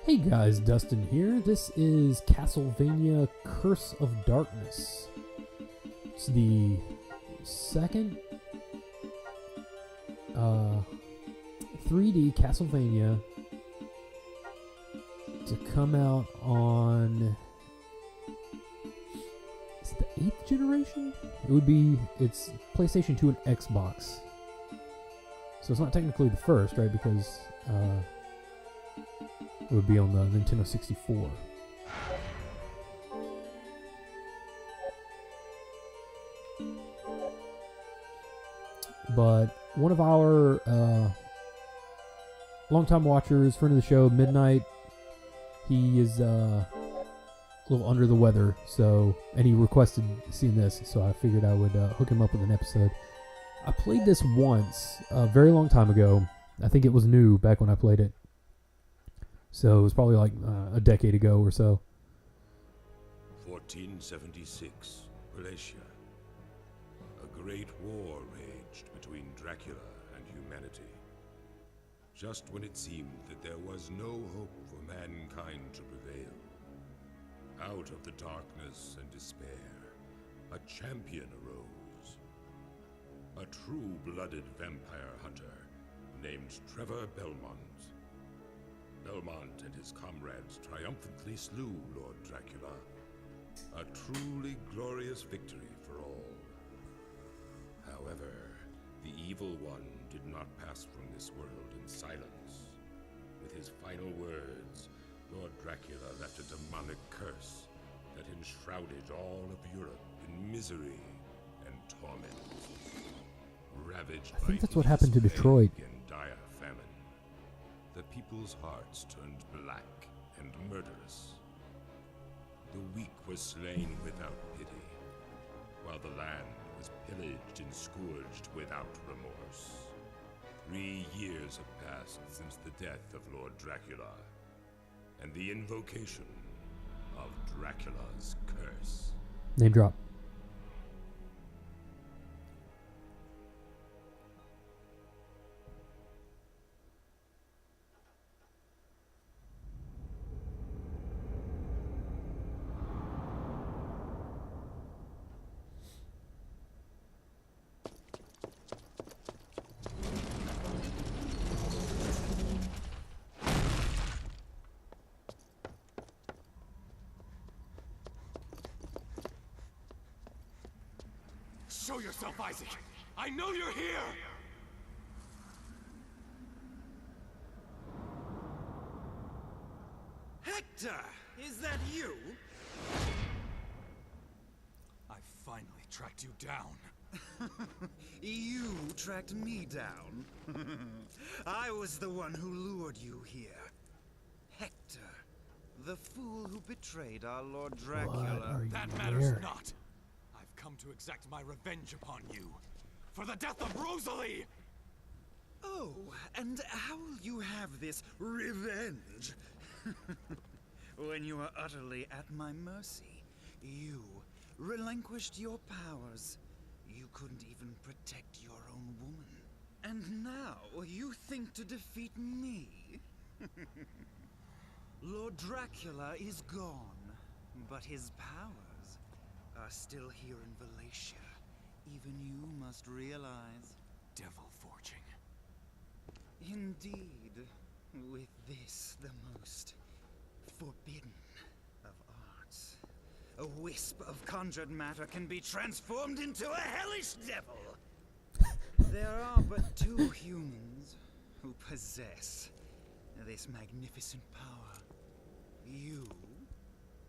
Hey guys, Dustin here. This is Castlevania Curse of Darkness. It's the second 3D Castlevania to come out on... Is it the 8th generation? It's PlayStation 2 and Xbox. So it's not technically the first, right? Because it would be on the Nintendo 64. But one of our longtime watchers, friend of the show, Midnight, he is a little under the weather, and he requested seeing this, so I figured I would hook him up with an episode. I played this once, a very long time ago. I think it was new back when I played it. So it was probably like a decade ago or so. 1476, Wallachia. A great war raged between Dracula and humanity. Just when it seemed that there was no hope for mankind to prevail, out of the darkness and despair, a champion arose. A true-blooded vampire hunter named Trevor Belmont. Belmont and his comrades triumphantly slew Lord Dracula. A truly glorious victory for all. However, the evil one did not pass from this world in silence. With his final words, Lord Dracula left a demonic curse that enshrouded all of Europe in misery and torment. Ravaged I think by that's what happened to hideous Detroit. plague and dire famine. The people's hearts turned black and murderous. The weak were slain without pity, while the land was pillaged and scourged without remorse. 3 years have passed since the death of Lord Dracula, and the invocation of Dracula's curse. Name drop. Show yourself, Isaac! I know you're here! Hector! Is that you? I finally tracked you down. You tracked me down. I was the one who lured you here. Hector, the fool who betrayed our Lord What Dracula. are you That matters wearing? not. I've come to exact my revenge upon you. For the death of Rosalie! Oh, and how will you have this revenge? When you are utterly at my mercy, you relinquished your powers. You couldn't even protect your own woman. And now you think to defeat me? Lord Dracula is gone, but his powers are still here in Wallachia. Even you must realize. Devil forging. Indeed, with this the most forbidden of arts, a wisp of conjured matter can be transformed into a hellish devil. There are but 2 humans who possess this magnificent power. You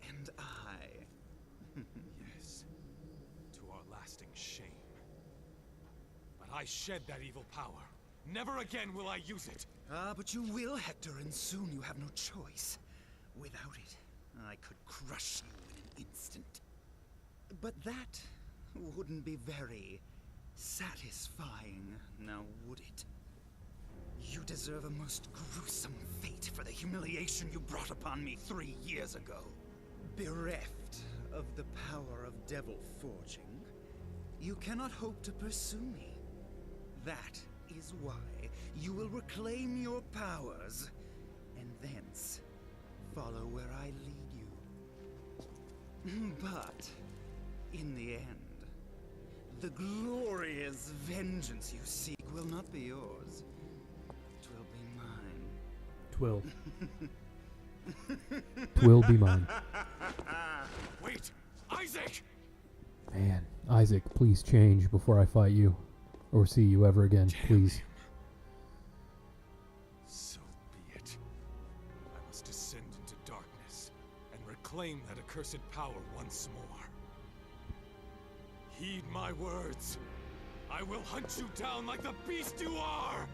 and I. Yes. To our lasting shame. But I shed that evil power. Never again will I use it. Ah, but you will, Hector, and soon you have no choice. Without it, I could crush you in an instant. But that wouldn't be very satisfying, now would it? You deserve a most gruesome fate for the humiliation you brought upon me 3 years ago. Bereft of the power of devil forging, you cannot hope to pursue me. That is why you will reclaim your powers, and thence follow where I lead you. But, in the end, the glorious vengeance you seek will not be yours. Twill be mine. Twill be mine. Wait! Isaac! Man, Isaac, please change before I fight you. Or see you ever again, please. So be it. I must descend into darkness and reclaim that accursed power once more. Heed my words. I will hunt you down like the beast you are!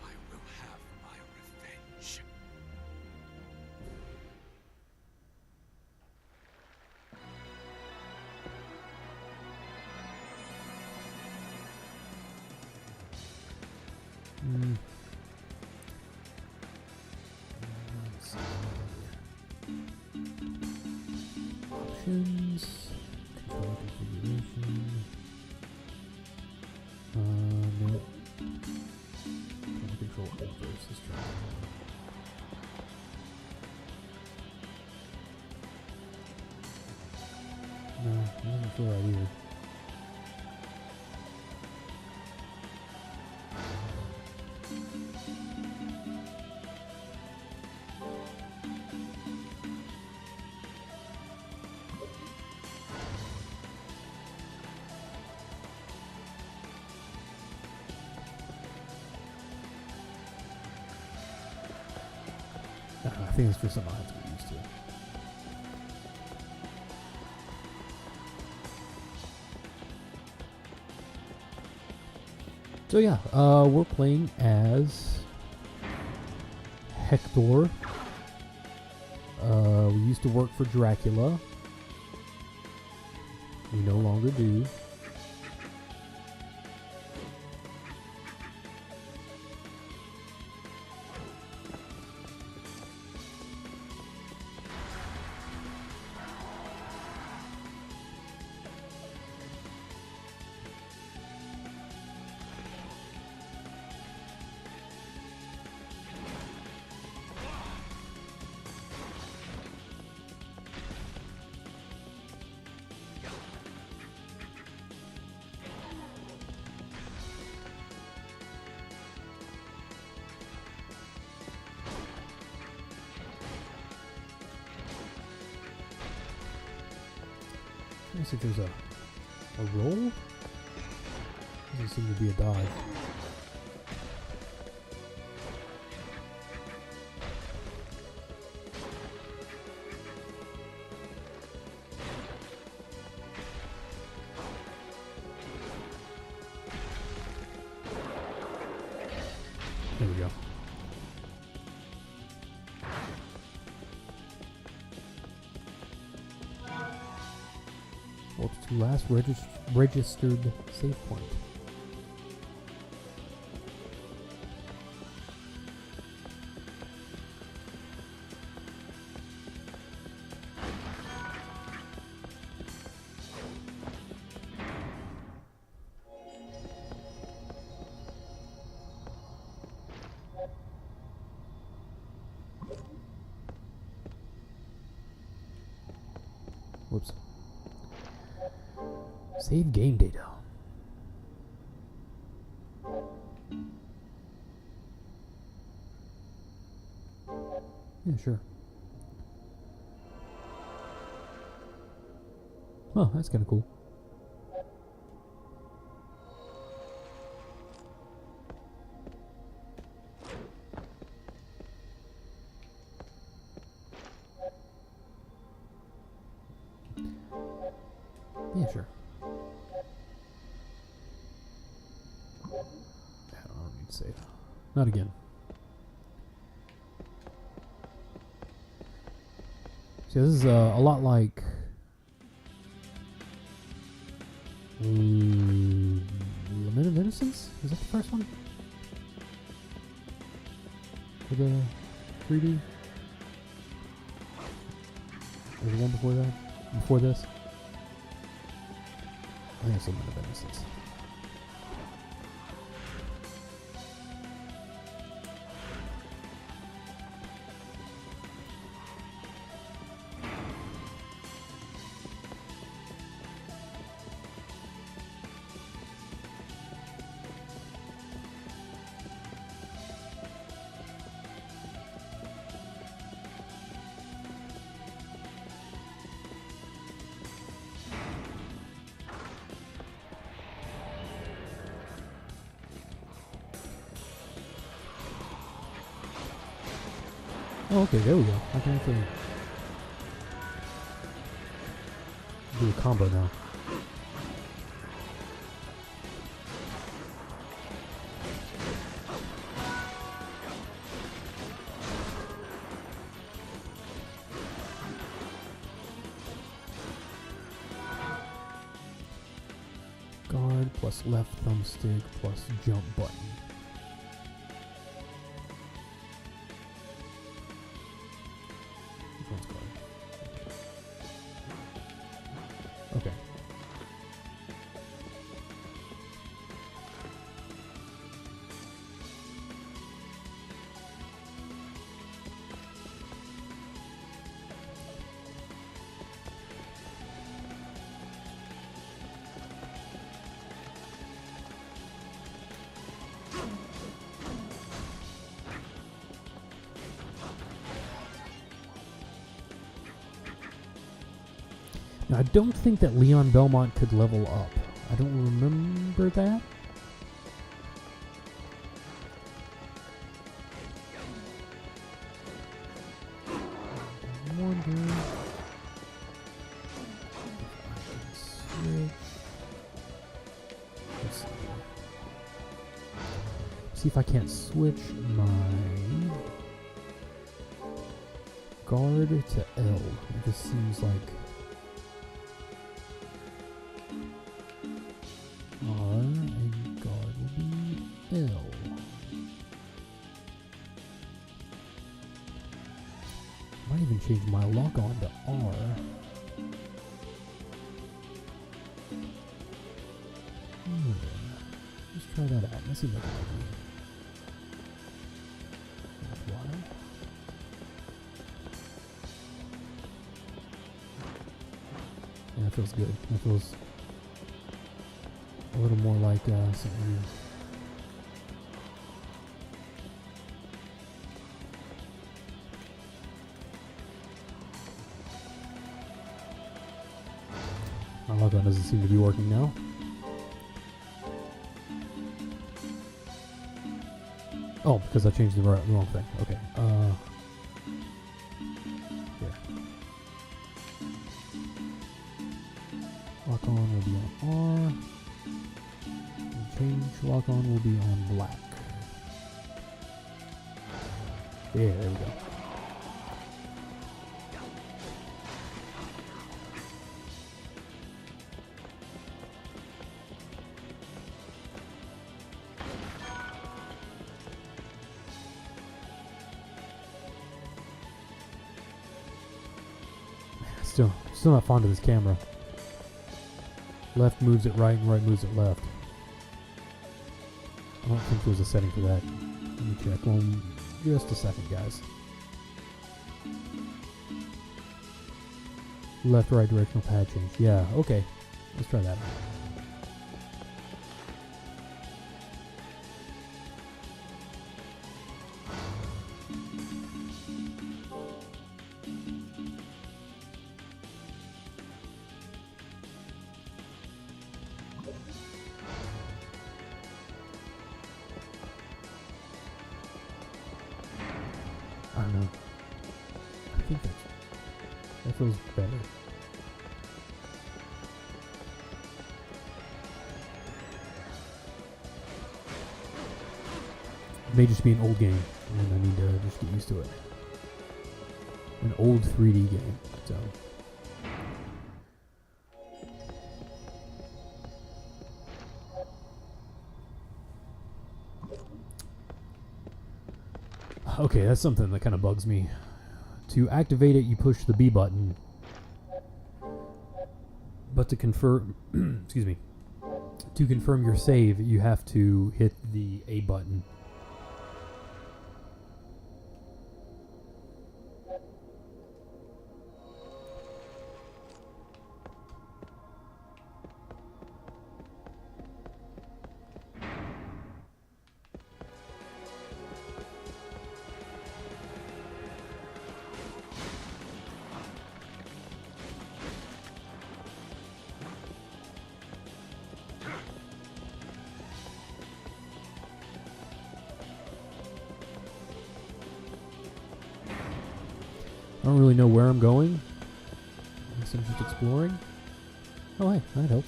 I will have my revenge. Let's see. Options. Control configuration. No. Control alt versus try. No, it doesn't feel right either. I think it's just something I have to get used to. So yeah, we're playing as Hector. We used to work for Dracula. We no longer do. Let me see if there's a roll. Doesn't seem to be a dive. There we go. What's the last registered save point? Whoops. Save game data. Yeah, sure. Oh, that's kind of cool. Yeah, sure. I don't need to save. Not again. See, this is a lot like Lament of Innocence? Is that the first one? For the 3D? Or the one before that? Before this? I think it's Lament of Innocence. Oh, okay, there we go. I can actually do a combo now. Guard plus left thumbstick plus jump button. Which one's guard? Okay. Now, I don't think that Leon Belmont could level up. I don't remember that. I wonder if I can switch. Let's see. See if I can't switch my guard to L. It just seems like R and guard will be L. Might even change my lock on to R. Let's try that out. Let's see what that can do. Yeah, that feels good. That feels a little more like something. My lock on doesn't seem to be working now. Oh, because I changed the wrong thing. Okay. Here. Lock on will be on R. Change lock on will be on black. Yeah, there we go. Still not fond of this camera. Left moves it right and right moves it left. I don't think there's a setting for that. Let me check one just a second, guys. Left, right directional pad change. Yeah, okay. Let's try that out. I don't know. I think that feels better. It may just be an old game, and I need to just get used to it. An old 3D game, so. Okay, that's something that kind of bugs me. To activate it, you push the B button. But to confirm, excuse me, to confirm your save, you have to hit the A button. I don't really know where I'm going. I guess I'm just exploring. Oh, hey, that helps.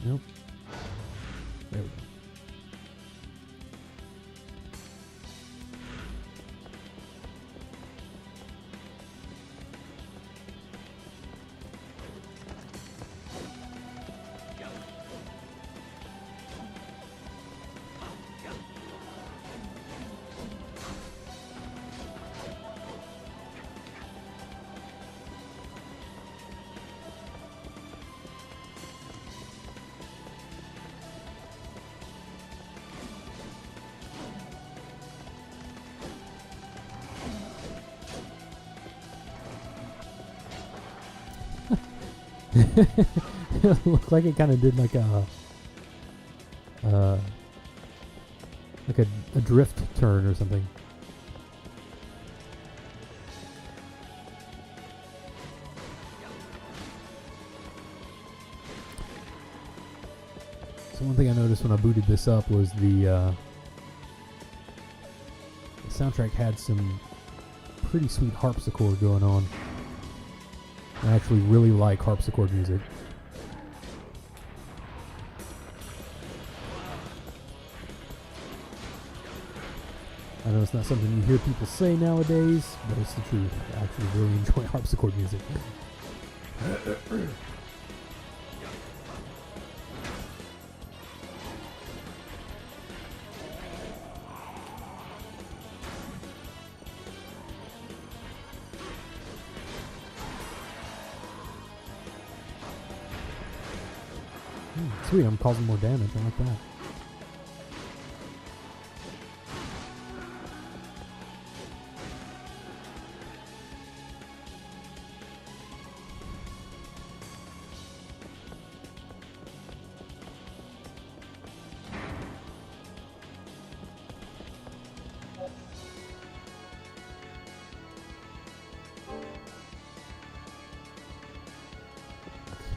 Nope. There we go. It looked like it kind of did like a drift turn or something. So one thing I noticed when I booted this up was the soundtrack had some pretty sweet harpsichord going on. I actually really like harpsichord music. I know it's not something you hear people say nowadays, but it's the truth. I actually really enjoy harpsichord music. Sweet, I'm causing more damage. I like that.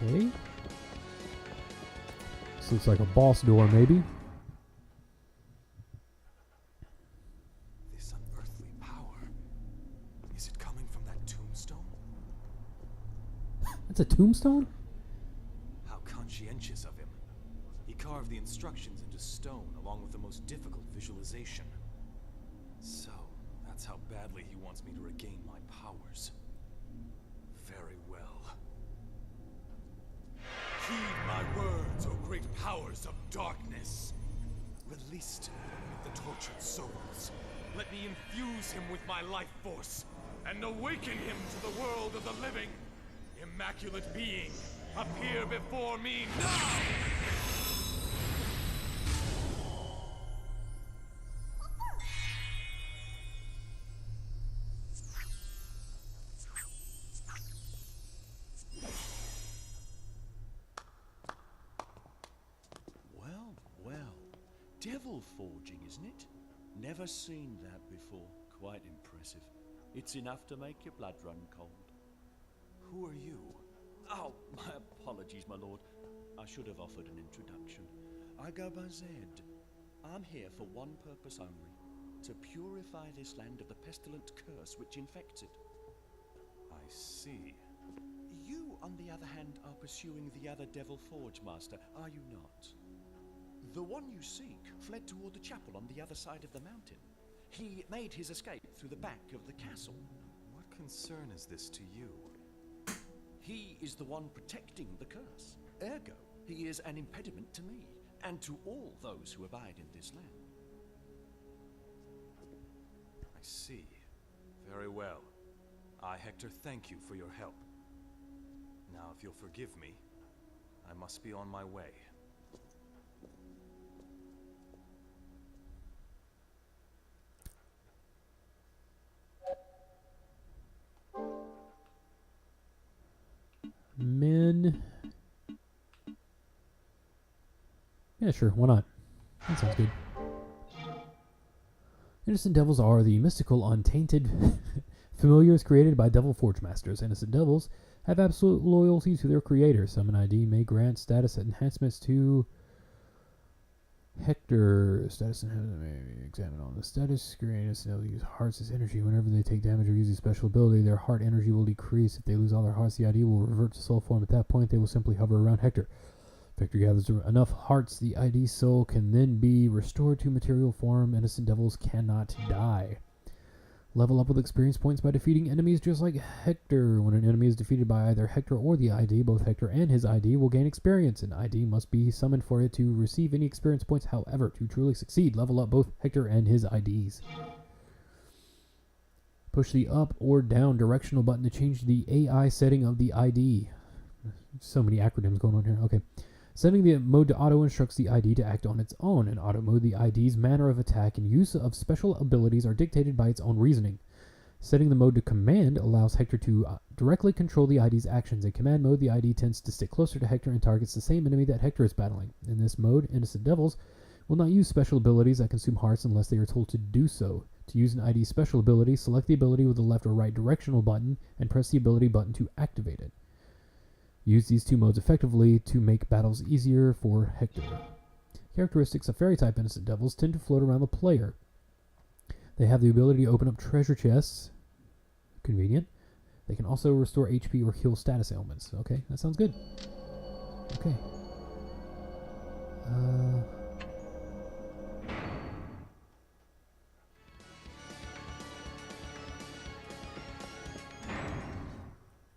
Okay. This looks like a boss door, maybe. This unearthly power. Is it coming from that tombstone? That's a tombstone? How conscientious of him. He carved the instructions into stone along with the most difficult visualization. So, that's how badly he wants me to regain my powers. Very well. Heed my words, O great powers of darkness. Released the tortured souls. Let me infuse him with my life force and awaken him to the world of the living. Immaculate being, appear before me now! Devil forging, isn't it? Never seen that before. Quite impressive. It's enough to make your blood run cold. Who are you? Oh, my apologies, my lord. I should have offered an introduction. I go by Zed. I'm here for one purpose only. To purify this land of the pestilent curse which infects it. I see. You, on the other hand, are pursuing the other Devil Forge Master, are you not? The one you seek fled toward the chapel on the other side of the mountain. He made his escape through the back of the castle. What concern is this to you? He is the one protecting the curse. Ergo, he is an impediment to me, and to all those who abide in this land. I see. Very well. I, Hector, thank you for your help. Now, if you'll forgive me, I must be on my way. Men. Yeah, sure. Why not? That sounds good. Innocent devils are the mystical, untainted familiars created by devil forge masters. Innocent devils have absolute loyalty to their creator. Summon ID may grant status enhancements to Hector status maybe examine on the status screen. They'll use hearts as energy. Whenever they take damage or use a special ability, their heart energy will decrease. If they lose all their hearts, the ID will revert to soul form. At that point, they will simply hover around Hector. If Hector gathers enough hearts, the ID soul can then be restored to material form. Innocent devils cannot die. Level up with experience points by defeating enemies just like Hector. When an enemy is defeated by either Hector or the ID, both Hector and his ID will gain experience. An ID must be summoned for it to receive any experience points. However, to truly succeed, level up both Hector and his IDs. Push the up or down directional button to change the AI setting of the ID. So many acronyms going on here. Okay. Setting the mode to auto instructs the ID to act on its own. In auto mode, the ID's manner of attack and use of special abilities are dictated by its own reasoning. Setting the mode to command allows Hector to directly control the ID's actions. In command mode, the ID tends to stick closer to Hector and targets the same enemy that Hector is battling. In this mode, innocent devils will not use special abilities that consume hearts unless they are told to do so. To use an ID special ability, select the ability with the left or right directional button and press the ability button to activate it. Use these two modes effectively to make battles easier for Hector. Characteristics of fairy-type innocent devils tend to float around the player. They have the ability to open up treasure chests. Convenient. They can also restore HP or heal status ailments. Okay, that sounds good. Okay. Let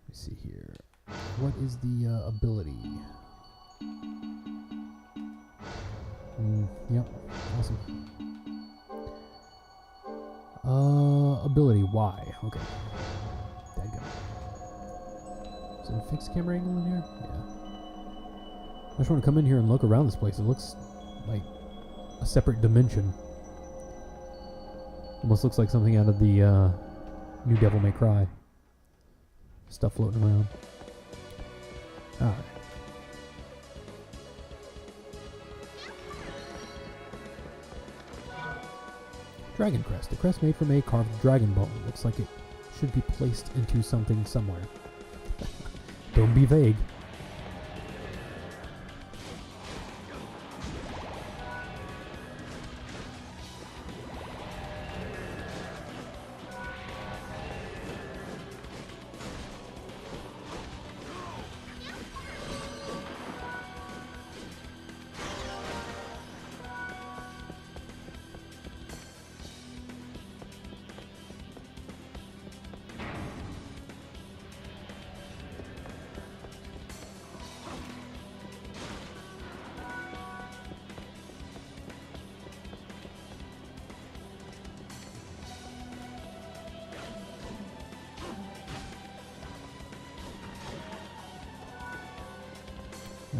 me see here. What is the ability? Yep, awesome. Ability Y. Okay. There you go. Is it a fixed camera angle in here? Yeah. I just want to come in here and look around this place. It looks like a separate dimension. Almost looks like something out of the new Devil May Cry. Stuff floating around. Alright. Dragon crest. A crest made from a carved dragon bone. Looks like it should be placed into something somewhere. Don't be vague.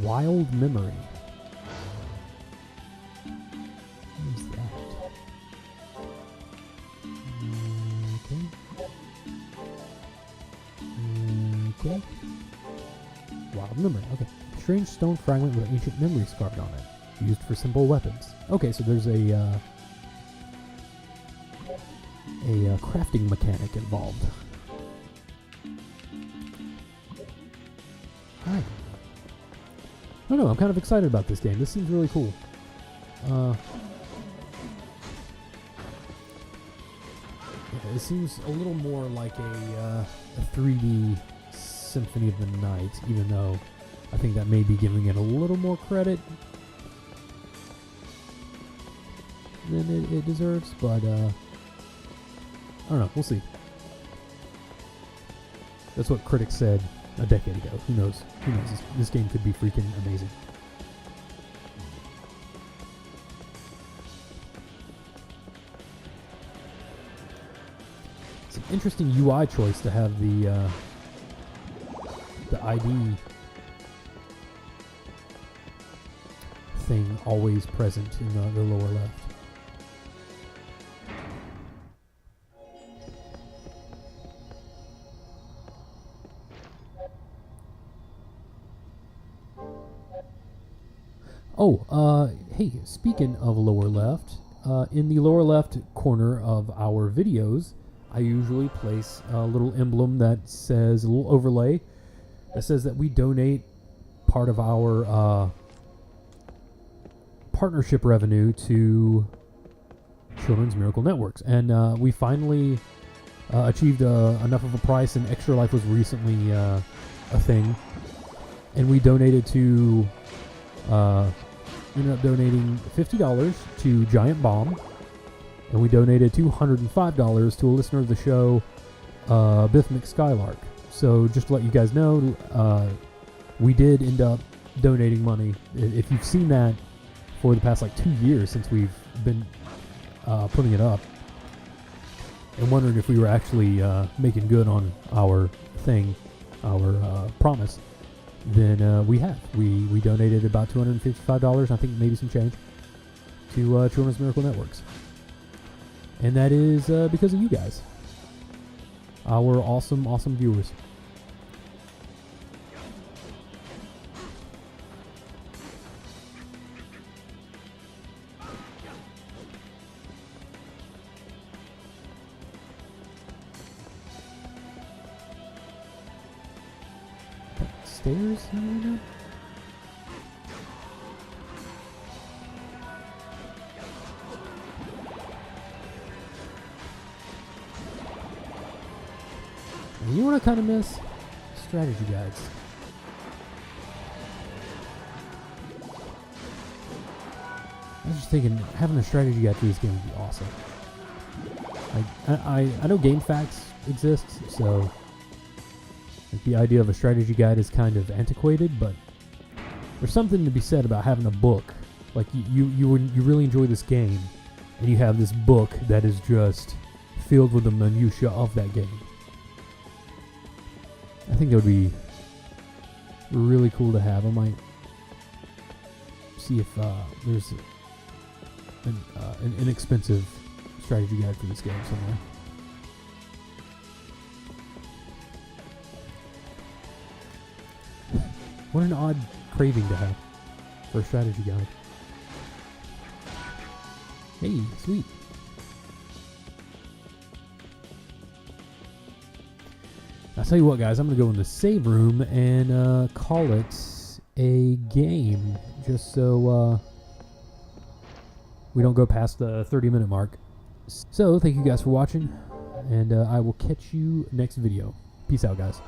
Wild memory. What is that? Okay. Wild memory. Okay. Strange stone fragment with ancient memories carved on it. Used for simple weapons. Okay, so there's a crafting mechanic involved. Alright. I don't know, I'm kind of excited about this game. This seems really cool. Yeah, it seems a little more like a 3D Symphony of the Night, even though I think that may be giving it a little more credit than it deserves, but I don't know, we'll see. That's what critics said a decade ago. Who knows? Who knows? This game could be freaking amazing. It's an interesting UI choice to have the ID thing always present in the lower left. Oh, hey, speaking of lower left, in the lower left corner of our videos, I usually place a little emblem that says, a little overlay, that says that we donate part of our partnership revenue to Children's Miracle Networks. And we finally achieved enough of a price, and Extra Life was recently a thing. And we donated to, ended up donating $50 to Giant Bomb. And we donated $205 to a listener of the show, Biff McSkylark. So just to let you guys know, we did end up donating money. If you've seen that for the past like 2 years since we've been putting it up, and wondering if we were actually making good on our thing, our promise, then we have. We donated about $255, I think maybe some change, to Children's Miracle Networks. And that is because of you guys. Our awesome, awesome viewers. Stairs here now? And you know what I kind of miss? Strategy guides. I was just thinking, having a strategy guide to this game would be awesome. I know GameFAQs exists, so like, the idea of a strategy guide is kind of antiquated, but there's something to be said about having a book. Like you really enjoy this game, and you have this book that is just filled with the minutia of that game. I think that would be really cool to have. I might see if there's an inexpensive strategy guide for this game somewhere. What an odd craving to have for a strategy guide. Hey, sweet. I'll tell you what, guys, I'm going to go in the save room and call it a game, just so we don't go past the 30-minute mark. So, thank you guys for watching, and I will catch you next video. Peace out, guys.